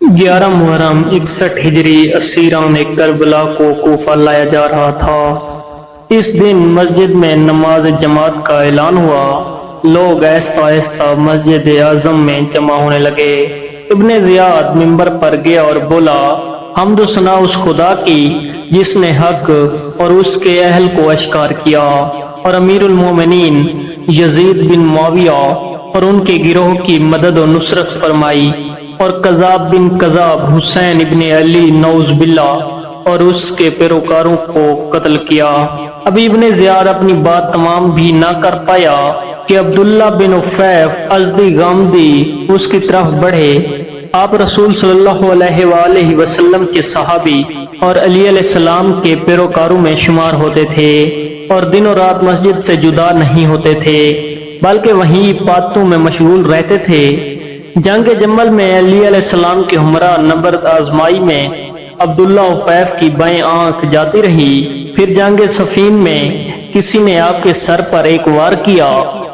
11 मुहर्रम 61 हिजरी असीरान Karbala को कोफा लाया जा रहा था। इस दिन मस्जिद में नमाज जमात का ऐलान हुआ। लोग ऐसा ऐसा मस्जिद आजम में जमा होने लगे। इब्ने ज़ियाद मिंबर पर गया और बोला, हम्द सना उस खुदा की जिसने हक और उसके अहल को अश्कार किया और अमीरुल मोमिनीन यजीद बिन मुआविया और उनके गिरोह की मदद और नुसरत फरमाई और कज़ाब बिन कज़ाब हुसैन इब्ने अली नौज बिल्ला और उसके पैरोकारों को कत्ल किया। अभी इब्ने ज़ियाद अपनी बात तमाम भी ना कर पाया कि अब्दुल्ला बिन उफ़ैफ अज़दी गामदी उसकी तरफ बढ़े। आप रसूल सल्लल्लाहु अलैहि वसल्लम के सहाबी और अली अलैहिस्सलाम के पैरोकारों में शुमार होते थे और दिनों रात मस्जिद से जुदा नहीं होते थे, बल्कि वहीं बातों में मशगूल रहते थे। जंग जमल में अली अलैहिस्सलाम के हमरा नंबर आजमाई में अब्दुल्ला उफ़ैफ की बाएं आंख जाती रही। फिर जंग सफीन में किसी ने आपके सर पर एक वार किया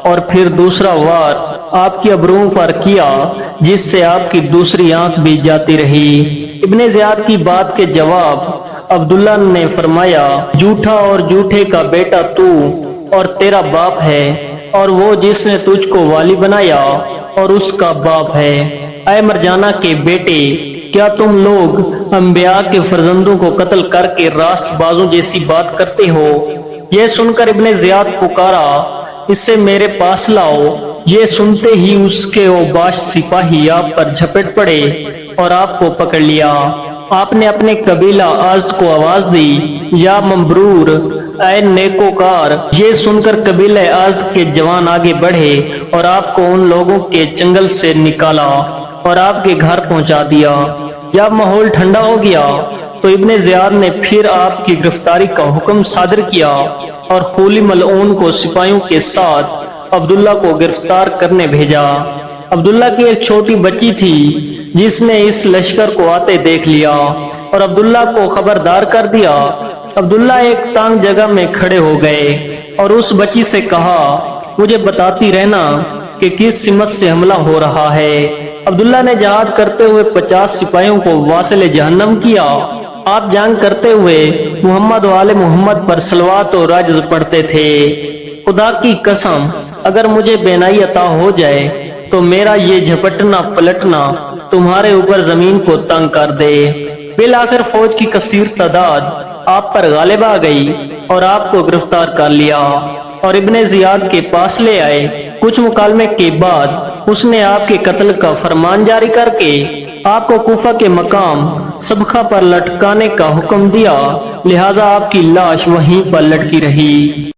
और फिर दूसरा वार आपकी अबरुओं पर किया, जिससे आपकी दूसरी आंख भी जाती रही। इब्ने ज़ियाद की बात के जवाब अब्दुल्ला ने फरमाया, झूठा और झूठे का बेटा तू और तेरा बाप है, और वो जिसने तुझको वाली बनाया और उसका बाप है। ऐ मरजाना के बेटे, क्या तुम लोग अंबिया के फर्जंदों को कत्ल करके रास्तबाजों जैसी बात करते हो? यह सुनकर इब्ने ज़ियाद पुकारा, इसे मेरे पास लाओ। ये सुनते ही उसके ओबाश सिपाही आप पर झपट पड़े और आपको पकड़ लिया। आपने अपने कबीला आज़द को आवाज दी, या मबरूर ऐ नेकोकार। ये सुनकर कबीले आज़द के जवान आगे बढ़े और आपको उन लोगों के चंगल से निकाला और आपके घर पहुंचा दिया। जब माहौल ठंडा हो गया तो इब्ने ज़ियाद ने फिर आपकी गिरफ्तारी का हुक्म सादर किया और खूली मलऊन को सिपाहियों के साथ अब्दुल्ला को गिरफ्तार करने भेजा। अब्दुल्ला की एक छोटी बच्ची थी जिसने इस लश्कर को आते देख लिया और अब्दुल्ला को खबरदार कर दिया। अब्दुल्ला एक तंग जगह में खड़े हो गए और उस बच्ची से कहा, मुझे बताती रहना कि किस सिमत से हमला हो रहा है। अब्दुल्ला ने जहाद करते हुए 50 सिपाहियों को वासिल जहन्नम किया। आप जंग करते हुए मोहम्मद वाले मोहम्मद पर सलवात और राज पढ़ते थे। खुदा की कसम, अगर मुझे बेनाई अता हो जाए तो मेरा ये झपटना पलटना तुम्हारे ऊपर जमीन को तंग कर दे। बिल आखिर फौज की कसीर तादाद आप पर गालिब आ गई और आपको गिरफ्तार कर लिया और इब्ने ज़ियाद के पास ले आए। कुछ मुकालमे के बाद उसने आपके कत्ल का फरमान जारी करके आपको कूफा के मकाम सबखा पर लटकाने का हुक्म दिया, लिहाजा आपकी लाश वहीं पर लटकी रही।